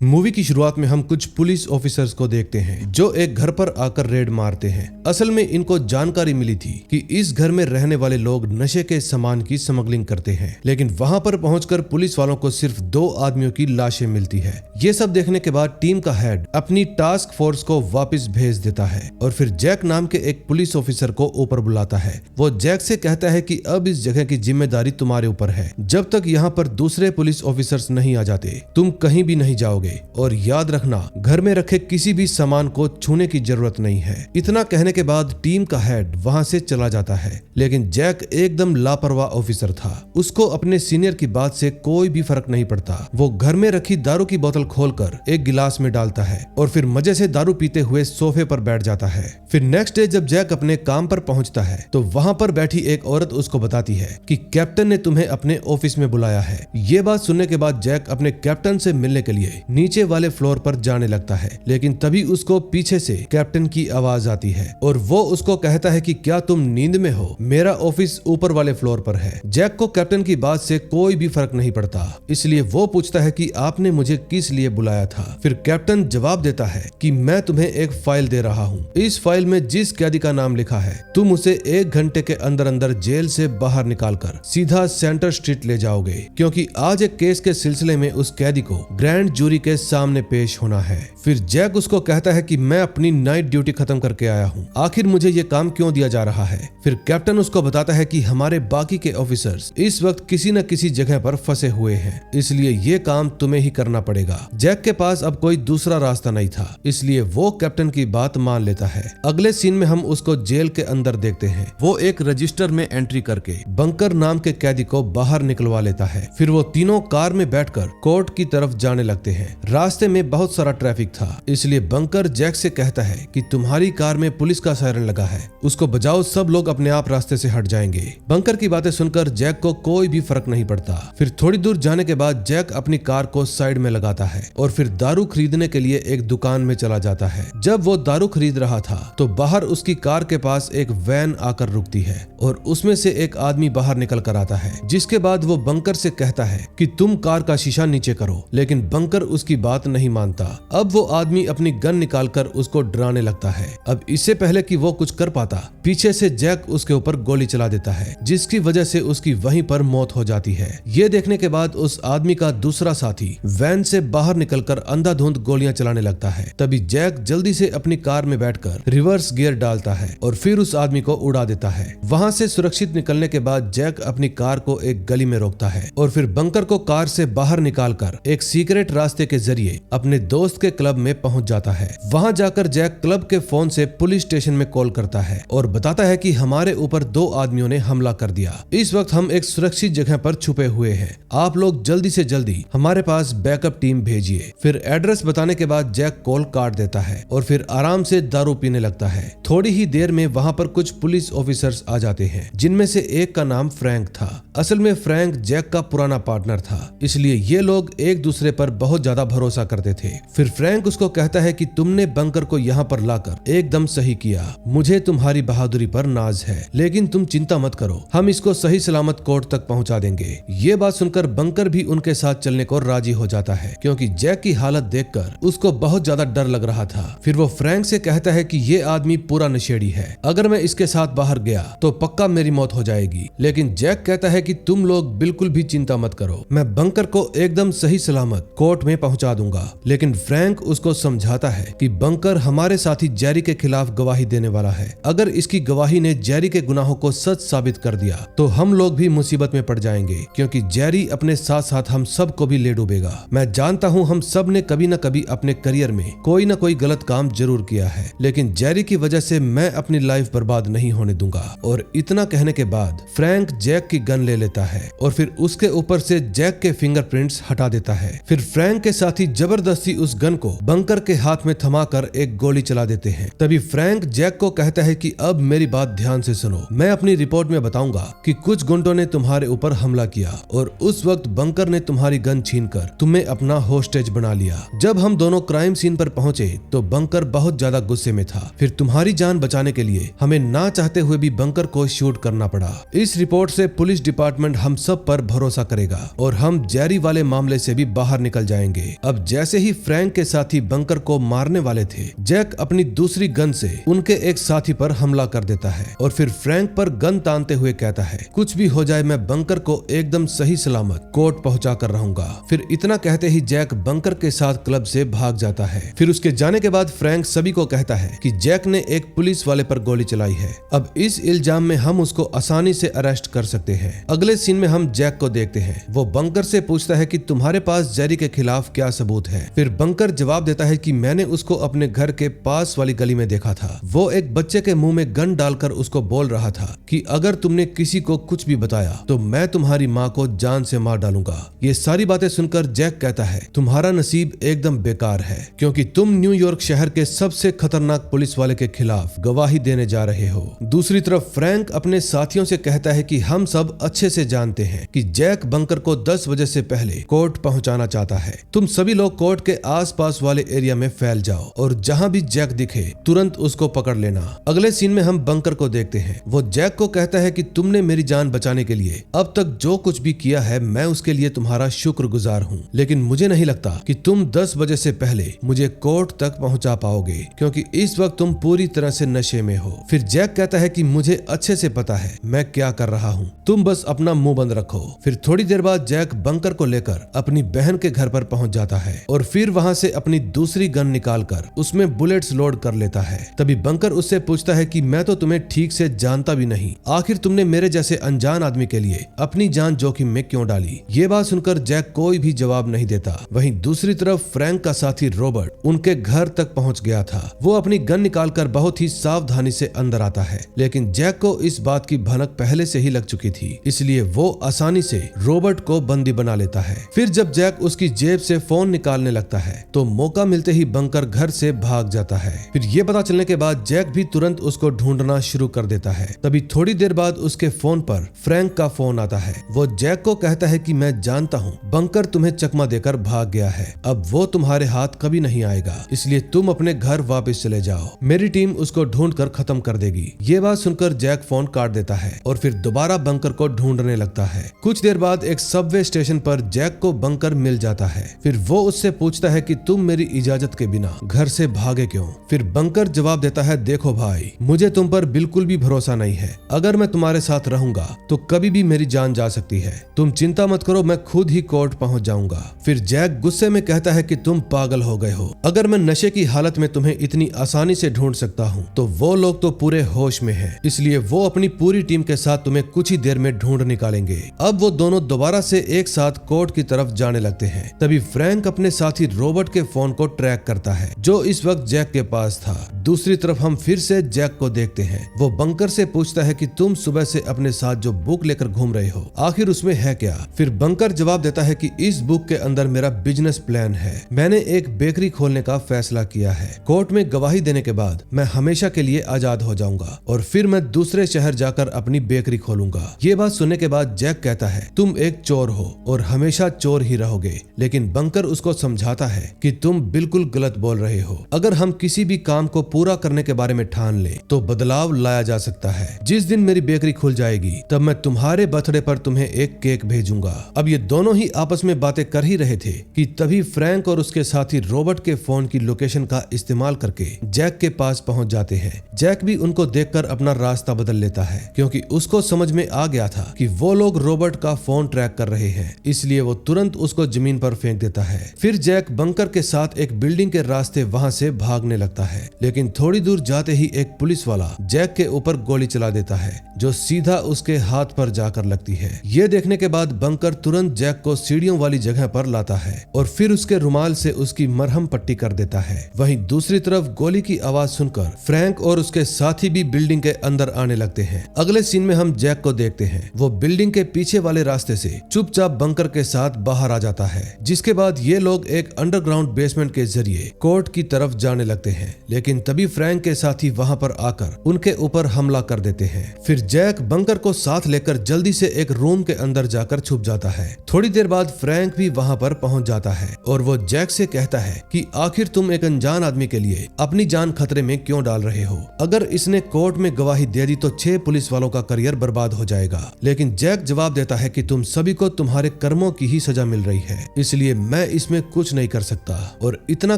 Movie की शुरुआत में हम कुछ पुलिस ऑफिसर्स को देखते हैं जो एक घर पर आकर रेड मारते हैं। असल में इनको जानकारी मिली थी कि इस घर में रहने वाले लोग नशे के सामान की स्मगलिंग करते हैं, लेकिन वहां पर पहुंचकर पुलिस वालों को सिर्फ 2 आदमियों की लाशें मिलती है। ये सब देखने के बाद टीम का हेड अपनी टास्क फोर्स को वापस भेज देता है और फिर जैक नाम के एक पुलिस ऑफिसर को ऊपर बुलाता है। वो जैक से कहता है कि अब इस जगह की जिम्मेदारी तुम्हारे ऊपर है। जब तक यहाँ पर दूसरे पुलिस ऑफिसर्स नहीं आ जाते तुम कहीं भी नहीं जाओगे, और याद रखना घर में रखे किसी भी सामान को छूने की जरूरत नहीं है। इतना कहने के बाद टीम का हेड वहां से चला जाता है, लेकिन जैक एकदम लापरवाह ऑफिसर था। उसको अपने सीनियर की बात से कोई भी फर्क नहीं पड़ता। वो घर में रखी दारू की बोतल खोलकर एक गिलास में डालता है और फिर मजे से दारू पीते हुए सोफे पर बैठ जाता है। फिर नेक्स्ट डे जब जैक अपने काम पर पहुंचता है तो वहां पर बैठी एक औरत उसको बताती है कि कैप्टन ने तुम्हें अपने ऑफिस में बुलाया है। ये बात सुनने के बाद जैक अपने कैप्टन से मिलने के लिए नीचे वाले फ्लोर पर जाने लगता है, लेकिन तभी उसको पीछे से कैप्टन की आवाज आती है और वो उसको कहता है कि क्या तुम नींद में हो? मेरा ऑफिस ऊपर वाले फ्लोर पर है। जैक को कैप्टन की बात से कोई भी फर्क नहीं पड़ता, इसलिए वो पूछता है कि आपने मुझे किस लिए बुलाया था। फिर कैप्टन जवाब देता है कि मैं तुम्हें एक फाइल दे रहा हूँ। इस फाइल में जिस कैदी का नाम लिखा है तुम उसे 1 घंटे के अंदर अंदर जेल से बाहर निकालकर सीधा सेंटर स्ट्रीट ले जाओगे, क्योंकि आज एक केस के सिलसिले में उस कैदी को ग्रैंड जूरी के सामने पेश होना है। फिर जैक उसको कहता है कि मैं अपनी नाइट ड्यूटी खत्म करके आया हूँ, आखिर मुझे ये काम क्यों दिया जा रहा है। फिर कैप्टन उसको बताता है कि हमारे बाकी के ऑफिसर्स इस वक्त किसी न किसी जगह पर फंसे हुए हैं, इसलिए ये काम तुम्हें ही करना पड़ेगा। जैक के पास अब कोई दूसरा रास्ता नहीं था, इसलिए वो कैप्टन की बात मान लेता है। अगले सीन में हम उसको जेल के अंदर देखते हैं। वो एक रजिस्टर में एंट्री करके बंकर नाम के कैदी को बाहर निकलवा लेता है। फिर वो तीनों कार में बैठकर कोर्ट की तरफ जाने लगते हैं। रास्ते में बहुत सारा ट्रैफिक था, इसलिए बंकर जैक से कहता है कि तुम्हारी कार में पुलिस का सायरन लगा है, उसको बजाओ, सब लोग अपने आप रास्ते से हट जाएंगे। बंकर की बातें सुनकर जैक को कोई भी फर्क नहीं पड़ता। फिर थोड़ी दूर जाने के बाद जैक अपनी कार को साइड में लगाता है और फिर दारू खरीदने के लिए एक दुकान में चला जाता है। जब वो दारू खरीद रहा था तो बाहर उसकी कार के पास एक वैन आकर रुकती है और उसमें से एक आदमी बाहर निकल कर आता है, जिसके बाद वो बंकर से कहता है कि तुम कार का शीशा नीचे करो, लेकिन बंकर उसकी बात नहीं मानता। अब वो आदमी अपनी गन निकालकर उसको डराने लगता है। अब इससे पहले कि वो कुछ कर पाता, पीछे से जैक उसके ऊपर गोली चला देता है, जिसकी वजह से उसकी वहीं पर मौत हो जाती है। ये देखने के बाद उस आदमी का दूसरा साथी वैन से बाहर निकलकर अंधाधुंध गोलियां चलाने लगता है। तभी जैक जल्दी से अपनी कार में बैठकर रिवर्स गियर डालता है और फिर उस आदमी को उड़ा देता है। वहां से सुरक्षित निकलने के बाद जैक अपनी कार को एक गली में रोकता है और फिर बंकर को कार से बाहर निकालकर एक सीक्रेट रास्ते के जरिए अपने दोस्त के क्लब में पहुंच जाता है। वहां जाकर जैक क्लब के फोन से पुलिस स्टेशन में कॉल करता है और बताता है कि हमारे ऊपर 2 आदमियों ने हमला कर दिया। इस वक्त हम एक सुरक्षित जगह पर छुपे हुए हैं, आप लोग जल्दी से जल्दी हमारे पास बैकअप टीम भेजिए। फिर एड्रेस बताने के बाद जैक कॉल काट देता है और फिर आराम से दारू पीने लगता है। थोड़ी ही देर में वहां पर कुछ पुलिस ऑफिसर्स आ जाते हैं, जिनमें से एक का नाम फ्रैंक था। असल में फ्रैंक जैक का पुराना पार्टनर था, इसलिए ये लोग एक दूसरे पर बहुत ज्यादा भरोसा करते थे। फिर फ्रैंक उसको कहता है कि तुमने बंकर को यहाँ पर लाकर एकदम सही किया, मुझे तुम्हारी बहादुरी पर नाज है, लेकिन तुम चिंता मत करो, हम इसको सही सलामत कोर्ट तक पहुँचा देंगे। ये बात सुनकर बंकर भी उनके साथ चलने को राजी हो जाता है, क्योंकि जैक की हालत देखकर उसको बहुत ज्यादा डर लग रहा था। फिर वो फ्रैंक से कहता है कि ये आदमी पूरा नशेड़ी है, अगर मैं इसके साथ बाहर गया तो पक्का मेरी मौत हो जाएगी। लेकिन जैक कहता है कि तुम लोग बिल्कुल भी चिंता मत करो, मैं बंकर को एकदम सही सलामत कोर्ट में पहुंचा दूंगा। लेकिन फ्रैंक उसको समझाता है कि बंकर हमारे साथी जेरी के खिलाफ गवाही देने वाला है, अगर इसकी गवाही ने जेरी के गुनाहों को सच साबित कर दिया तो हम लोग भी मुसीबत में पड़ जाएंगे, क्योंकि जेरी अपने साथ साथ हम सब को भी ले डूबेगा। मैं जानता हूँ हम सब ने कभी न कभी अपने करियर में कोई न कोई गलत काम जरूर किया है, लेकिन जेरी की वजह से मैं अपनी लाइफ बर्बाद नहीं होने दूंगा। और इतना कहने के बाद फ्रैंक जैक की गन ले लेता है और फिर उसके ऊपर से जैक के फिंगरप्रिंट्स हटा देता है। फिर फ्रैंक के साथी जबरदस्ती उस गन को बंकर के हाथ में थमाकर एक गोली चला देते हैं। तभी फ्रैंक जैक को कहता है कि अब मेरी बात ध्यान से सुनो, मैं अपनी रिपोर्ट में बताऊंगा कि कुछ गुंडों ने तुम्हारे ऊपर हमला किया और उस वक्त बंकर ने तुम्हारी गन छीनकर तुम्हें अपना होस्टेज बना लिया। जब हम दोनों क्राइम सीन पर पहुंचे तो बंकर बहुत ज्यादा गुस्से में था। फिर तुम्हारी जान बचाने के लिए हमें ना चाहते हुए भी बंकर को शूट करना पड़ा। इस रिपोर्ट से पुलिस डिपार्टमेंट हम सब पर भरोसा करेगा और हम जेरी वाले मामले से भी बाहर निकल जाएंगे। थे। अब जैसे ही फ्रैंक के साथी बंकर को मारने वाले थे, जैक अपनी दूसरी गन से उनके एक साथी पर हमला कर देता है और फिर फ्रैंक पर गन तानते हुए कहता है, कुछ भी हो जाए मैं बंकर को एकदम सही सलामत कोर्ट पहुंचा कर रहूंगा। फिर इतना कहते ही जैक बंकर के साथ क्लब से भाग जाता है। फिर उसके जाने के बाद फ्रैंक सभी को कहता है कि जैक ने एक पुलिस वाले पर गोली चलाई है। अब इस इल्जाम में हम उसको आसानी से अरेस्ट कर सकते हैं। अगले सीन में हम जैक को देखते हैं। वो बंकर से पूछता है कि तुम्हारे पास जेरी के खिलाफ क्या सबूत है। फिर बंकर जवाब देता है कि मैंने उसको अपने घर के पास वाली गली में देखा था। वो एक बच्चे के मुंह में गन डालकर उसको बोल रहा था कि अगर तुमने किसी को कुछ भी बताया तो मैं तुम्हारी माँ को जान से मार डालूंगा। ये सारी बातें सुनकर जैक कहता है, तुम्हारा नसीब एकदम बेकार है क्योंकि तुम न्यूयॉर्क शहर के सबसे खतरनाक पुलिस वाले के खिलाफ गवाही देने जा रहे हो। दूसरी तरफ फ्रैंक अपने साथियों से कहता है कि हम सब अच्छे से जानते हैं कि जैक बंकर को 10 बजे से पहले कोर्ट पहुंचाना चाहता है। तुम सभी लोग कोर्ट के आसपास वाले एरिया में फैल जाओ और जहां भी जैक दिखे तुरंत उसको पकड़ लेना। अगले सीन में हम बंकर को देखते हैं। वो जैक को कहता है कि तुमने मेरी जान बचाने के लिए अब तक जो कुछ भी किया है मैं उसके लिए तुम्हारा शुक्रगुजार हूँ, लेकिन मुझे नहीं लगता कि तुम 10 बजे से पहले मुझे कोर्ट तक पहुंचा पाओगे क्योंकि इस वक्त तुम पूरी तरह से नशे में हो। फिर जैक कहता है कि मुझे अच्छे से पता है मैं क्या कर रहा हूँ, तुम बस अपना मुंह बंद रखो। फिर थोड़ी देर बाद जैक बंकर को लेकर अपनी बहन के घर पर पहुंच जाता है और फिर वहां से अपनी दूसरी गन निकालकर उसमें बुलेट्स लोड कर लेता है। तभी बंकर उससे पूछता है कि मैं तो तुम्हें ठीक से जानता भी नहीं, आखिर तुमने मेरे जैसे अनजान आदमी के लिए अपनी जान जोखिम में क्यों डाली। ये बात सुनकर जैक कोई भी जवाब नहीं देता। वहीं दूसरी तरफ फ्रैंक का साथी रॉबर्ट उनके घर तक पहुंच गया था। वो अपनी गन निकालकर बहुत ही सावधानी से अंदर आता है, लेकिन जैक को इस बात की भनक पहले से ही लग चुकी थी, इसलिए वो आसानी से रॉबर्ट को बंदी बना लेता है। फिर जब जैक उसकी जेब से फोन निकालने लगता है तो मौका मिलते ही बंकर घर से भाग जाता है। फिर ये पता चलने के बाद जैक भी तुरंत उसको ढूंढना शुरू कर देता है। तभी थोड़ी देर बाद उसके फोन पर फ्रैंक का फोन आता है। वो जैक को कहता है कि मैं जानता हूँ बंकर तुम्हें चकमा देकर भाग गया है, अब वो तुम्हारे हाथ कभी नहीं आएगा, इसलिए तुम अपने घर वापस चले जाओ, मेरी टीम उसको ढूंढ कर खत्म कर देगी। ये बात सुनकर जैक फोन काट देता है और फिर दोबारा बंकर को ढूंढने लगता है। कुछ देर बाद एक सबवे स्टेशन पर जैक को बंकर मिल जाता है। फिर वो उससे पूछता है कि तुम मेरी इजाजत के बिना घर से भागे क्यों। फिर बंकर जवाब देता है, देखो भाई, मुझे तुम पर बिल्कुल भी भरोसा नहीं है, अगर मैं तुम्हारे साथ रहूंगा तो कभी भी मेरी जान जा सकती है, तुम चिंता मत करो, मैं खुद ही कोर्ट पहुंच जाऊंगा। फिर जैक गुस्से में कहता है कि तुम पागल हो गए हो, अगर मैं नशे की हालत में तुम्हें इतनी आसानी से ढूंढ सकता हूँ तो वो लोग तो पूरे होश में हैं, इसलिए वो अपनी पूरी टीम के साथ तुम्हें कुछ ही देर में ढूंढ निकालेंगे। अब वो दोनों दोबारा से एक साथ कोर्ट की तरफ जाने लगते हैं। तभी फ्रैंक अपने साथी रॉबर्ट के फोन को ट्रैक करता है जो इस वक्त जैक के पास था। दूसरी तरफ हम फिर से जैक को देखते हैं। वो बंकर से पूछता है कि तुम सुबह से अपने साथ जो बुक लेकर घूम रहे हो आखिर उसमें है क्या। फिर बंकर जवाब देता है कि इस बुक के अंदर मेरा बिजनेस प्लान है, मैंने एक बेकरी खोलने का फैसला किया है, कोर्ट में गवाही देने के बाद मैं हमेशा के लिए आजाद हो जाऊंगा और फिर मैं दूसरे शहर जाकर अपनी बेकरी खोलूंगा। ये बात सुनने के बाद जैक कहता है, तुम एक चोर हो और हमेशा चोर ही रहोगे, लेकिन बंकर उसको समझाता है कि तुम बिल्कुल गलत बोल रहे हो, अगर हम किसी भी काम को पूरा करने के बारे में ठान ले तो बदलाव लाया जा सकता है। जिस दिन मेरी बेकरी खुल जाएगी तब मैं तुम्हारे बर्थडे पर तुम्हें एक केक भेजूंगा। अब ये दोनों ही आपस में बातें कर ही रहे थे कि तभी फ्रैंक और उसके साथी रॉबर्ट के फोन की लोकेशन का इस्तेमाल करके जैक के पास पहुंच जाते हैं। जैक भी उनको देखकर अपना रास्ता बदल लेता है क्योंकि उसको समझ में आ गया था कि वो लोग रॉबर्ट का फोन ट्रैक कर रहे हैं, इसलिए वो तुरंत उसको जमीन पर फेंक देता है। फिर जैक बंकर के साथ एक बिल्डिंग के रास्ते वहां से भागने लगता है, लेकिन थोड़ी दूर जाते ही एक पुलिस वाला जैक के ऊपर गोली चला देता है जो सीधा उसके हाथ पर जाकर लगती है। ये देखने के बाद बंकर तुरंत जैक को सीढ़ियों वाली जगह पर लाता है और फिर उसके रुमाल से उसकी मरहम पट्टी कर देता है। वहीं दूसरी तरफ गोली की आवाज सुनकर फ्रैंक और उसके साथी भी बिल्डिंग के अंदर आने लगते हैं। अगले सीन में हम जैक को देखते हैं, वो बिल्डिंग के पीछे वाले रास्ते से चुपचाप बंकर के साथ बाहर आ जाता है, जिसके बाद ये लोग एक अंडरग्राउंड बेसमेंट के जरिए कोर्ट की तरफ जाने लगते हैं, लेकिन तभी फ्रैंक के साथी वहां पर आकर उनके ऊपर हमला कर देते हैं। फिर जैक बंकर को साथ लेकर जल्दी से एक रूम के अंदर जाकर छुप जाता है। थोड़ी देर बाद फ्रैंक भी वहां पर पहुंच जाता है और वो जैक से कहता है कि आखिर तुम एक अनजान आदमी के लिए अपनी जान खतरे में क्यों डाल रहे हो, अगर इसने कोर्ट में गवाही दे दी तो 6 पुलिस वालों का करियर बर्बाद हो जाएगा। लेकिन जैक जवाब देता है कि तुम सभी को तुम्हारे कर्मों की ही सजा मिल रही है, इसलिए मैं मैं इसमें कुछ नहीं कर सकता। और इतना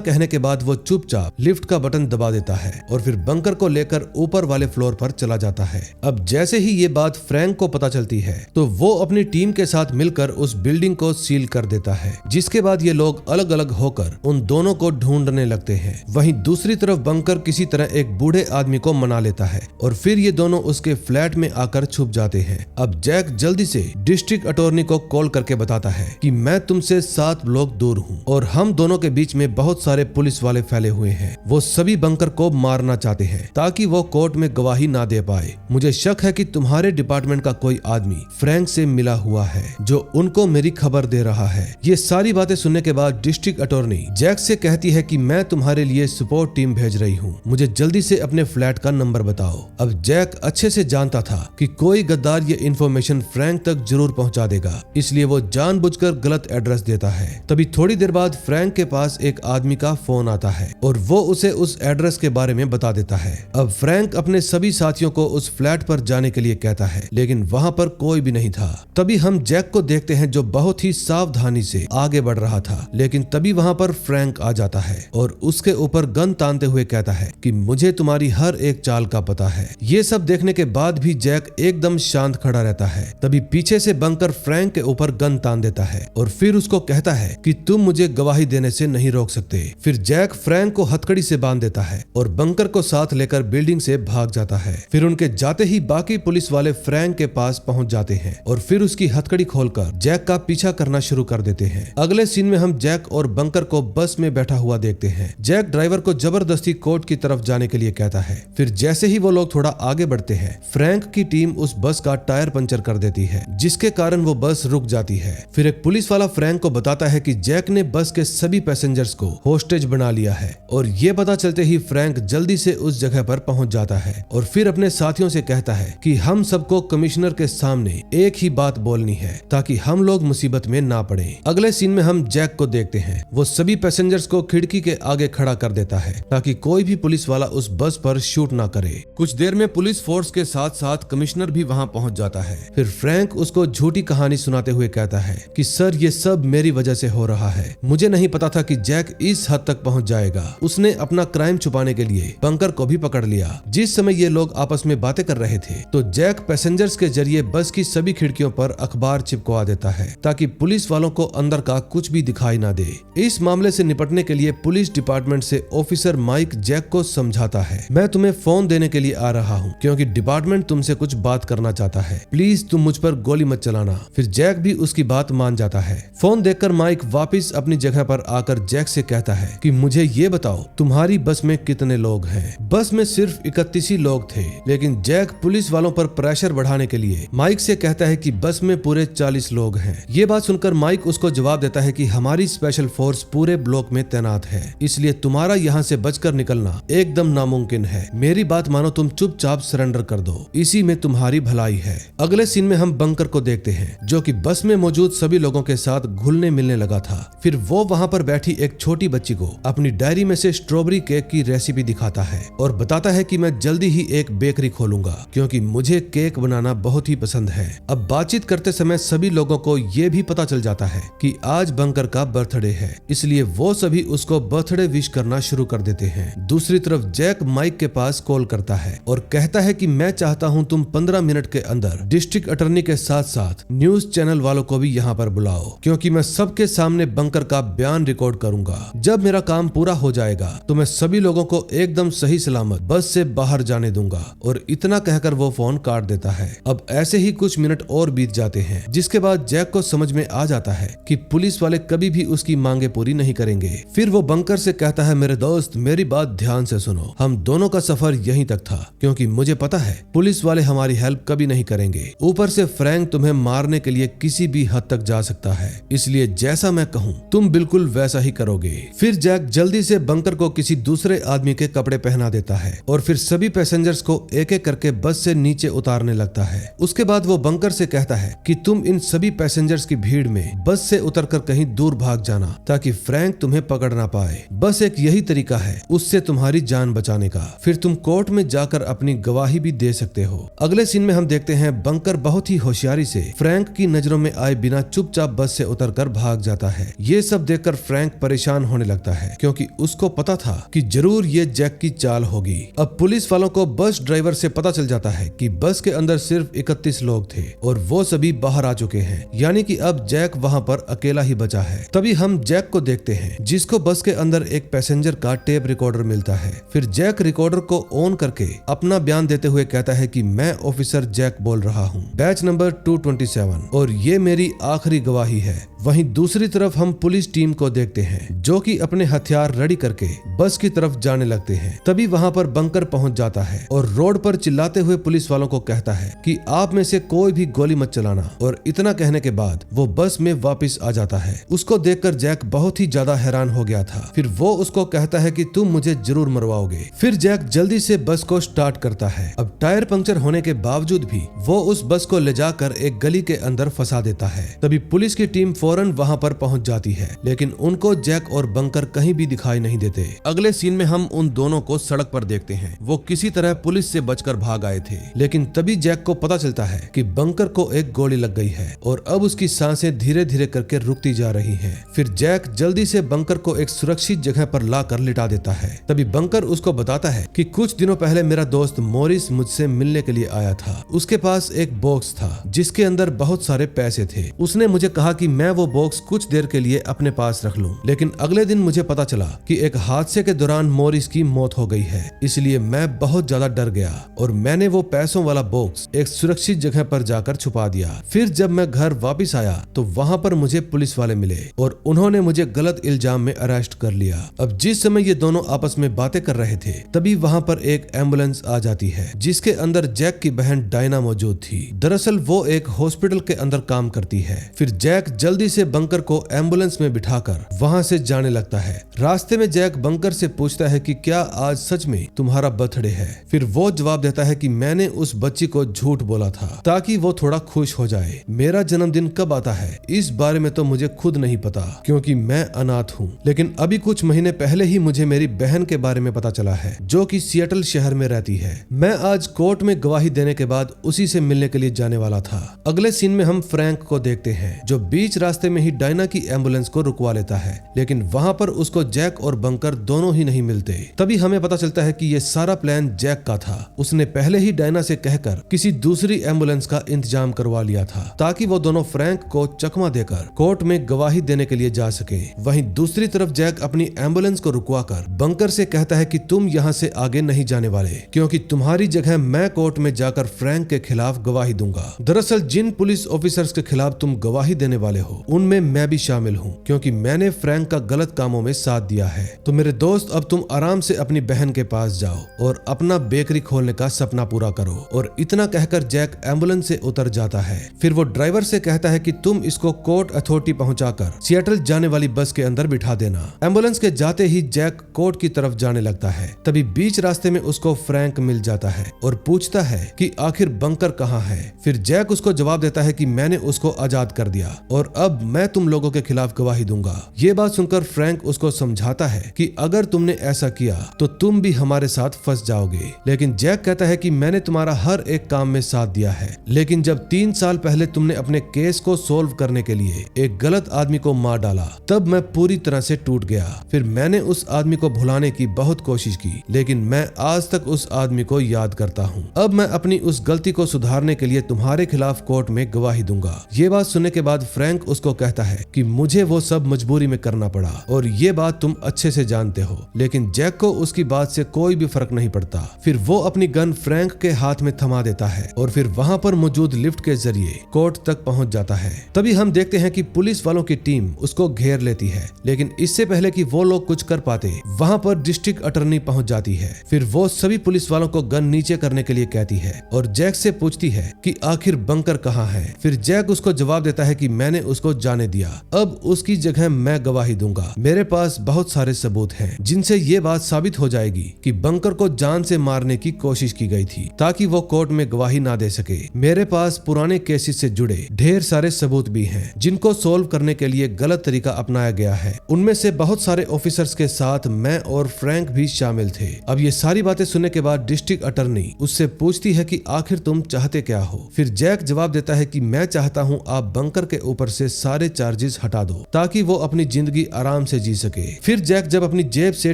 कहने के बाद वो चुपचाप लिफ्ट का बटन दबा देता है और फिर बंकर को लेकर ऊपर वाले फ्लोर पर चला जाता है। अब जैसे ही ये बात फ्रैंक को पता चलती है तो वो अपनी टीम के साथ मिलकर उस बिल्डिंग को सील कर देता है, जिसके बाद ये लोग अलग अलग होकर उन दोनों को ढूंढने लगते हैं। वहीं दूसरी तरफ बंकर किसी तरह एक बूढ़े आदमी को मना लेता है और फिर ये दोनों उसके फ्लैट में आकर छुप जाते हैं। अब जैक जल्दी से डिस्ट्रिक्ट अटॉर्नी को कॉल करके बताता है कि मैं तुमसे 7 ब्लॉक दूर हूँ और हम दोनों के बीच में बहुत सारे पुलिस वाले फैले हुए हैं। वो सभी बंकर को मारना चाहते हैं ताकि वो कोर्ट में गवाही ना दे पाए। मुझे शक है कि तुम्हारे डिपार्टमेंट का कोई आदमी फ्रैंक से मिला हुआ है जो उनको मेरी खबर दे रहा है। ये सारी बातें सुनने के बाद डिस्ट्रिक्ट अटॉर्नी जैक से कहती है कि मैं तुम्हारे लिए सपोर्ट टीम भेज रही हूँ, मुझे जल्दी से अपने फ्लैट का नंबर बताओ। अब जैक अच्छे से जानता था कि कोई गद्दार ये इन्फॉर्मेशन फ्रैंक तक जरूर पहुंचा देगा, इसलिए वो जानबूझकर गलत एड्रेस देता है। तभी थोड़ी देर बाद फ्रैंक के पास एक आदमी का फोन आता है और वो उसे उस एड्रेस के बारे में बता देता है। अब फ्रैंक अपने सभी साथियों को उस फ्लैट पर जाने के लिए कहता है, लेकिन वहां पर कोई भी नहीं था। तभी हम जैक को देखते हैं जो बहुत ही सावधानी से आगे बढ़ रहा था, लेकिन तभी वहां पर फ्रैंक आ जाता है और उसके ऊपर गन तानते हुए कहता है कि मुझे तुम्हारी हर एक चाल का पता है। ये सब देखने के बाद भी जैक एकदम शांत खड़ा रहता है। तभी पीछे से बंकर फ्रैंक के ऊपर गन तान देता है और फिर उसको कहता है कि तुम मुझे गवाही देने से नहीं रोक सकते। फिर जैक फ्रैंक को हथकड़ी से बांध देता है और बंकर को साथ लेकर बिल्डिंग से भाग जाता है। फिर उनके जाते ही बाकी पुलिस वाले फ्रैंक के पास पहुंच जाते हैं और फिर उसकी हथकड़ी खोलकर जैक का पीछा करना शुरू कर देते हैं। अगले सीन में हम जैक और बंकर को बस में बैठा हुआ देखते हैं। जैक ड्राइवर को जबरदस्ती कोर्ट की तरफ जाने के लिए कहता है। फिर जैसे ही वो लोग थोड़ा आगे बढ़ते हैं, फ्रैंक की टीम उस बस का टायर पंचर कर देती है, जिसके कारण वो बस रुक जाती है। फिर एक पुलिस वाला फ्रैंक को बताता है कि जैक ने बस के सभी पैसेंजर्स को होस्टेज बना लिया है और ये पता चलते ही फ्रैंक जल्दी से उस जगह पर पहुंच जाता है और फिर अपने साथियों से कहता है कि हम सबको कमिश्नर के सामने एक ही बात बोलनी है ताकि हम लोग मुसीबत में ना पड़े। अगले सीन में हम जैक को देखते हैं, वो सभी पैसेंजर्स को खिड़की के आगे खड़ा कर देता है ताकि कोई भी पुलिस वाला उस बस पर शूट ना करे। कुछ देर में पुलिस फोर्स के साथ साथ कमिश्नर भी वहां पहुंच जाता है। फिर फ्रैंक उसको झूठी कहानी सुनाते हुए कहता है कि सर ये सब मेरी वजह से हो रहा है, मुझे नहीं पता था कि जैक इस हद तक पहुंच जाएगा। उसने अपना क्राइम छुपाने के लिए बंकर को भी पकड़ लिया। जिस समय ये लोग आपस में बातें कर रहे थे तो जैक पैसेंजर्स के जरिए बस की सभी खिड़कियों पर अखबार चिपकवा देता है ताकि पुलिस वालों को अंदर का कुछ भी दिखाई ना दे। इस मामले से निपटने के लिए पुलिस डिपार्टमेंट से ऑफिसर माइक जैक को समझाता है, मैं तुम्हें फोन देने के लिए आ रहा हूँ क्योंकि डिपार्टमेंट तुमसे कुछ बात करना चाहता है, प्लीज तुम मुझ पर गोली मत चलाना। फिर जैक भी उसकी बात मान जाता है। फोन देखकर माइक वापस अपनी जगह पर आकर जैक से कहता है कि मुझे ये बताओ तुम्हारी बस में कितने लोग हैं। बस में सिर्फ 31 ही लोग थे, लेकिन जैक पुलिस वालों पर प्रेशर बढ़ाने के लिए माइक से कहता है कि बस में पूरे 40 लोग हैं। ये बात सुनकर माइक उसको जवाब देता है कि हमारी स्पेशल फोर्स पूरे ब्लॉक में तैनात है, इसलिए तुम्हारा यहाँ से बचकर निकलना एकदम नामुमकिन है। मेरी बात मानो, तुम चुपचाप सरेंडर कर दो, इसी में तुम्हारी भलाई है। अगले सीन में हम बंकर को देखते हैं जो कि बस में मौजूद सभी लोगों के साथ घुलने मिलने लगा था। फिर वो वहाँ पर बैठी एक छोटी बच्ची को अपनी डायरी में से स्ट्रॉबेरी केक की रेसिपी दिखाता है और बताता है कि मैं जल्दी ही एक बेकरी खोलूंगा क्योंकि मुझे केक बनाना बहुत ही पसंद है। अब बातचीत करते समय सभी लोगों को ये भी पता चल जाता है कि आज बंकर का बर्थडे है, इसलिए वो सभी उसको बर्थडे विश करना शुरू कर देते हैं। दूसरी तरफ जैक माइक के पास कॉल करता है और कहता है कि मैं चाहता हूं तुम 15 मिनट के अंदर डिस्ट्रिक्ट अटॉर्नी के साथ साथ न्यूज चैनल वालों को भी यहाँ पर बुलाओ क्योंकि मैं सबके सामने बंकर का बयान रिकॉर्ड करूंगा। जब मेरा काम पूरा हो जाएगा तो मैं सभी लोगों को एकदम सही सलामत बस से बाहर जाने दूंगा। और इतना कहकर वो फोन काट देता है। अब ऐसे ही कुछ मिनट और बीत जाते हैं, जिसके बाद जैक को समझ में आ जाता है कि पुलिस वाले कभी भी उसकी मांगे पूरी नहीं करेंगे। फिर वो बंकर से कहता है, मेरे दोस्त मेरी बात ध्यान से सुनो, हम दोनों का सफर यहीं तक था क्योंकि मुझे पता है पुलिस वाले हमारी हेल्प कभी नहीं करेंगे। ऊपर से फ्रैंक तुम्हें मारने के लिए किसी भी हद तक जा सकता है, इसलिए जैसा मैं कहूँ तुम बिल्कुल वैसा ही करोगे। फिर जैक जल्दी से बंकर को किसी दूसरे आदमी के कपड़े पहना देता है और फिर सभी पैसेंजर्स को एक एक करके बस से नीचे उतारने लगता है। उसके बाद वो बंकर से कहता है कि तुम इन सभी पैसेंजर्स की भीड़ में बस से उतरकर कहीं दूर भाग जाना ताकि फ्रैंक तुम्हें पकड़ ना पाए। बस एक यही तरीका है उससे तुम्हारी जान बचाने का। फिर तुम कोर्ट में जाकर अपनी गवाही भी दे सकते हो। अगले सीन में हम देखते हैं बंकर बहुत ही होशियारी से फ्रैंक की नजरों में आए बिना चुपचाप बस से उतरकर भाग जाता है। ये सब देखकर फ्रैंक परेशान होने लगता है क्योंकि उसको पता था कि जरूर ये जैक की चाल होगी। अब पुलिस वालों को बस ड्राइवर से पता चल जाता है कि बस के अंदर सिर्फ 31 लोग थे और वो सभी बाहर आ चुके हैं, यानी कि अब जैक वहां पर अकेला ही बचा है। तभी हम जैक को देखते हैं जिसको बस के अंदर एक पैसेंजर का टेप रिकॉर्डर मिलता है। फिर जैक रिकॉर्डर को ऑन करके अपना बयान देते हुए कहता है कि मैं ऑफिसर जैक बोल रहा हूँ, बैच नंबर 227, और ये मेरी आखिरी गवाही है। वहीं दूसरी तरफ हम पुलिस टीम को देखते हैं जो कि अपने हथियार रेडी करके बस की तरफ जाने लगते हैं। तभी वहां पर बंकर पहुंच जाता है और रोड पर चिल्लाते हुए पुलिस वालों को कहता है कि आप में से कोई भी गोली मत चलाना, और इतना कहने के बाद वो बस में वापस आ जाता है। उसको देखकर जैक बहुत ही ज्यादा हैरान हो गया था। फिर वो उसको कहता है कि तुम मुझे जरूर मरवाओगे। फिर जैक जल्दी से बस को स्टार्ट करता है। अब टायर पंक्चर होने के बावजूद भी वो उस बस को ले जाकर एक गली के अंदर फंसा देता है। तभी पुलिस की टीम फौरन वहां पर पहुंच जाती है, लेकिन उनको जैक और बंकर कहीं भी दिखाई नहीं देते। अगले सीन में हम उन दोनों को सड़क पर देखते हैं। वो किसी तरह पुलिस से बचकर भाग आए थे, लेकिन तभी जैक को पता चलता है कि बंकर को एक गोली लग गई है और अब उसकी सांसें धीरे धीरे करके रुकती जा रही हैं। फिर जैक जल्दी से बंकर को एक सुरक्षित जगह पर लाकर लिटा देता है। तभी बंकर उसको बताता है कि कुछ दिनों पहले मेरा दोस्त मोरिस मुझसे मिलने के लिए आया था। उसके पास एक बॉक्स था जिसके अंदर बहुत सारे पैसे थे। उसने मुझे कहा कि मैं वो बॉक्स कुछ देर के लिए अपने पास रख लूं, लेकिन अगले दिन मुझे पता चला कि एक हादसे के दौरान मोरिस की मौत हो गई है। इसलिए मैं बहुत ज्यादा डर गया और मैंने वो पैसों वाला बॉक्स एक सुरक्षित जगह पर जाकर छुपा दिया। फिर जब मैं घर वापस आया तो वहां पर मुझे पुलिस वाले मिले और उन्होंने मुझे गलत इल्जाम में अरेस्ट कर लिया। अब जिस समय ये दोनों आपस में बातें कर रहे थे तभी वहां पर एक एम्बुलेंस आ जाती है जिसके अंदर जैक की बहन डायना मौजूद थी। दरअसल वो एक हॉस्पिटल के अंदर काम करती है। फिर जैक जल्दी से बंकर को एम्बुलेंस में बिठाकर वहां से जाने लगता है। रास्ते में जैक बंकर से पूछता है कि क्या आज सच में तुम्हारा बर्थडे है। फिर वो जवाब देता है कि मैंने उस बच्ची को झूठ बोला था ताकि वो थोड़ा खुश हो जाए। मेरा जन्मदिन कब आता है इस बारे में तो मुझे खुद नहीं पता क्योंकि मैं अनाथ हूँ, लेकिन अभी कुछ महीने पहले ही मुझे मेरी बहन के बारे में पता चला है जो कि सिएटल शहर में रहती है। मैं आज कोर्ट में गवाही देने के बाद उसी से मिलने के लिए जाने वाला था। अगले सीन में हम फ्रैंक को देखते हैं जो बीच रास्ते में ही डायना की एम्बुलेंस को रुकवा लेता है, लेकिन वहां पर उसको जैक और बंकर दोनों ही नहीं मिलते। तभी हमें पता चलता है कि ये सारा प्लान जैक का था। उसने पहले ही डायना से कहकर किसी दूसरी एम्बुलेंस का इंतजाम करवा लिया था ताकि वो दोनों फ्रैंक को चकमा देकर कोर्ट में गवाही देने के लिए जा सके। वहीं दूसरी तरफ जैक अपनी एम्बुलेंस को रुकवाकर बंकर से कहता है कि तुम यहाँ से आगे नहीं जाने वाले क्योंकि तुम्हारी जगह मैं कोर्ट में जाकर फ्रैंक के खिलाफ गवाही दूंगा। दरअसल जिन पुलिस ऑफिसर्स के खिलाफ तुम गवाही देने वाले हो उनमें मैं भी शामिल हूँ क्योंकि मैंने फ्रैंक का गलत कामों में साथ दिया है। तो मेरे दोस्त अब तुम आराम से अपनी बहन के पास जाओ और अपना बेकरी खोलने का सपना पूरा करो। और इतना कहकर जैक एम्बुलेंस से उतर जाता है। फिर वो ड्राइवर से कहता है कि तुम इसको कोर्ट अथॉरिटी पहुंचाकर सिएटल जाने वाली बस के अंदर बिठा देना। एम्बुलेंस के जाते ही जैक कोर्ट की तरफ जाने लगता है। तभी बीच रास्ते में उसको फ्रैंक मिल जाता है और पूछता है कि आखिर बंकर कहाँ है। फिर जैक उसको जवाब देता है कि मैंने उसको आजाद कर दिया और अब मैं तुम लोगों के खिलाफ गवाही दूंगा। ये बात सुनकर फ्रैंक उसको समझाता है कि अगर तुमने ऐसा किया तो तुम भी हमारे साथ फंस जाओगे। लेकिन जैक कहता है कि मैंने तुम्हारा हर एक काम में साथ दिया है, लेकिन जब 3 साल पहले तुमने अपने केस को सोल्व करने के लिए एक गलत आदमी को मार डाला तब मैं पूरी तरह से टूट गया। फिर मैंने उस आदमी को भुलाने की बहुत कोशिश की, लेकिन मैं आज तक उस आदमी को याद करता हूँ। अब मैं अपनी उस गलती को सुधारने के लिए तुम्हारे खिलाफ कोर्ट में गवाही दूंगा। ये बात सुनने के बाद फ्रैंक उसको कहता है कि मुझे वो सब मजबूरी में करना पड़ा और ये बात तुम अच्छे से जानते हो। लेकिन जैक को उसकी बात से कोई भी फर्क नहीं पड़ता। फिर वो अपनी गन फ्रैंक के हाथ में थमा देता है और फिर वहां पर मौजूद लिफ्ट के जरिए कोर्ट तक पहुंच जाता है। तभी हम देखते हैं कि पुलिस वालों की टीम उसको घेर लेती है, लेकिन इससे पहले कि वो लोग कुछ कर पाते वहां पर डिस्ट्रिक्ट अटॉर्नी पहुंच जाती है। फिर वो सभी पुलिस वालों को गन नीचे करने के लिए कहती है और जैक से पूछती है कि आखिर बंकर कहाँ है। फिर जैक उसको जवाब देता है कि मैंने उसको जाने दिया, अब उसकी जगह मैं गवाही दूंगा। मेरे पास बहुत सारे सबूत हैं जिनसे ये बात साबित हो जाएगी कि बंकर को जान से मारने की कोशिश की गई थी ताकि वो कोर्ट में गवाही ना दे सके। मेरे पास पुराने केसेस से जुड़े ढेर सारे सबूत भी हैं जिनको सोल्व करने के लिए गलत तरीका अपनाया गया है। उनमें से बहुत सारे ऑफिसर्स के साथ मैं और फ्रैंक भी शामिल थे। अब ये सारी बातें सुनने के बाद डिस्ट्रिक्ट अटॉर्नी उससे पूछती है कि आखिर तुम चाहते क्या हो। फिर जैक जवाब देता है कि मैं चाहता हूँ आप बंकर के ऊपर से सारे चार्जेस पुलिस हटा दो ताकि वो अपनी जिंदगी आराम से जी सके। फिर जैक जब अपनी जेब से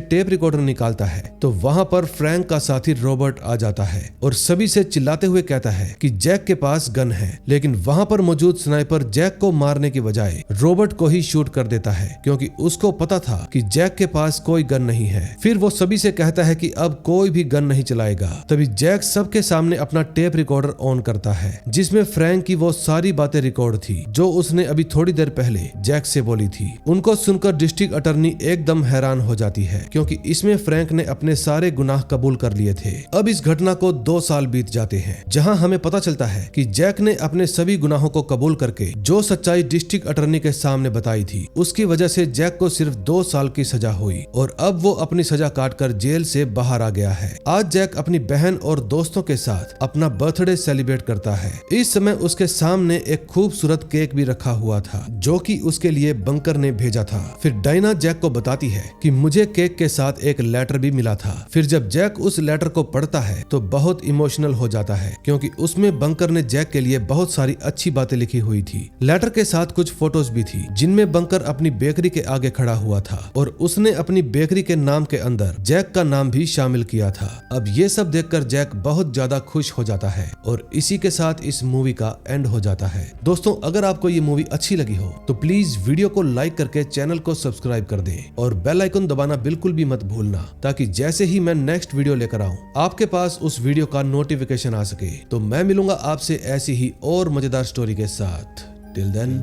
टेप रिकॉर्डर निकालता है तो वहाँ पर फ्रैंक का साथी रॉबर्ट आ जाता है और सभी से चिल्लाते हुए कहता है कि जैक के पास गन है, लेकिन वहाँ पर मौजूद स्नाइपर जैक को मारने की बजाय रॉबर्ट को ही शूट कर देता है क्योंकि उसको पता था कि जैक के पास कोई गन नहीं है। फिर वो सभी से कहता है कि अब कोई भी गन नहीं चलाएगा। तभी जैक सबके सामने अपना टेप रिकॉर्डर ऑन करता है जिसमें फ्रैंक की वो सारी बातें रिकॉर्ड थी जो उसने अभी थोड़ी देर पहले जैक से बोली थी। उनको सुनकर डिस्ट्रिक्ट अटर्नी एकदम हैरान हो जाती है क्योंकि इसमें फ्रैंक ने अपने सारे गुनाह कबूल कर लिए थे। अब इस घटना को 2 साल बीत जाते हैं जहां हमें पता चलता है कि जैक ने अपने सभी गुनाहों को कबूल करके जो सच्चाई डिस्ट्रिक्ट अटर्नी के सामने बताई थी उसकी वजह से जैक को सिर्फ 2 साल की सजा हुई और अब वो अपनी सजा काटकर जेल से बाहर आ गया है। आज जैक अपनी बहन और दोस्तों के साथ अपना बर्थडे सेलिब्रेट करता है। इस समय उसके सामने एक खूबसूरत केक भी रखा हुआ था जो कि उसके लिए बंकर ने भेजा था। फिर डायना जैक को बताती है कि मुझे केक के साथ एक लेटर भी मिला था। फिर जब जैक उस लेटर को पढ़ता है तो बहुत इमोशनल हो जाता है क्योंकि उसमें बंकर ने जैक के लिए बहुत सारी अच्छी बातें लिखी हुई थी। लेटर के साथ कुछ फोटोज भी थी जिनमें बंकर अपनी बेकरी के आगे खड़ा हुआ था और उसने अपनी बेकरी के नाम के अंदर जैक का नाम भी शामिल किया था। अब ये सब देखकर जैक बहुत ज्यादा खुश हो जाता है और इसी के साथ इस मूवी का एंड हो जाता है। दोस्तों, अगर आपको ये मूवी अच्छी लगी हो तो प्लीज वीडियो को लाइक करके चैनल को सब्सक्राइब कर दें और बेल आइकन दबाना बिल्कुल भी मत भूलना ताकि जैसे ही मैं नेक्स्ट वीडियो लेकर आऊं आपके पास उस वीडियो का नोटिफिकेशन आ सके। तो मैं मिलूंगा आपसे ऐसी ही और मजेदार स्टोरी के साथ। Till then,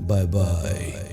bye bye.